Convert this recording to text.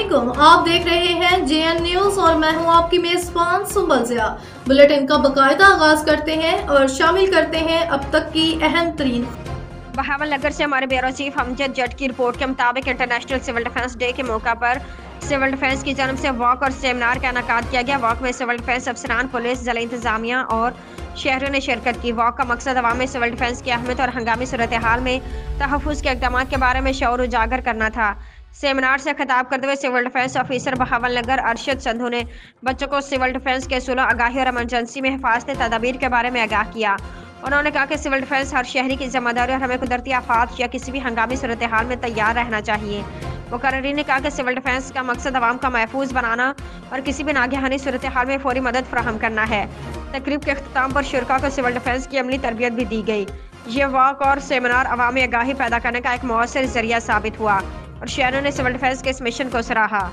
अस्सलामुअलैकुम, आप देख रहे हैं JN न्यूज और मैं हूं आपकी मेजबान सुंबल ज़िया। बुलेटिन का बाकायदा आगाज करते हैं और शामिल करते हैं अब तक की अहम तरीन। बहावलनगर से हमारे ब्यूरो चीफ अमजद जट की रिपोर्ट के मुताबिक इंटरनेशनल सिविल डिफेंस डे के मौका पर सिविल डिफेंस की जानब से वॉक और सेमिनार का इनेकाद किया गया। वॉक में सिविल डिफेंस अफसरान, पुलिस, जिला इंतजामिया और शहरों ने शिरकत की। वॉक का मकसद अवाम में सिविल डिफेंस की अहमियत और हंगामी सूरत हाल में तहफ़्फ़ुज़ के इक़दाम के बारे में शऊर उजागर करना था। सेमिनार से खिताब करते हुए civil defence officer Bahawalnagar Arshad Sandhu ने बच्चों को सिविल डिफेंस के असूलों, आगाही और इमरजेंसी में हिफाजती तदाबीर के बारे में आगाह किया। उन्होंने कहा कि सिविल डिफेंस हर शहरी की जिम्मेदारी और हमें कुदरती आफात या किसी भी हंगामी सूरत हाल में तैयार रहना चाहिए। मुकर्रीन ने कहा कि सिविल डिफेंस का मकसद अवाम का महफूज बनाना और किसी भी नागहानी सूरत हाल में फौरी मदद फराहम करना है। तकरीब के अख्ताम पर शुरका को सिविल डिफेंस की अमली तरबियत भी दी गई। ये वॉक और सेमिनार अवामी आगाही पैदा करने का एक मौसर जरिया साबित हुआ और शहरों ने सिविल डिफेंस के इस मिशन को सराहा।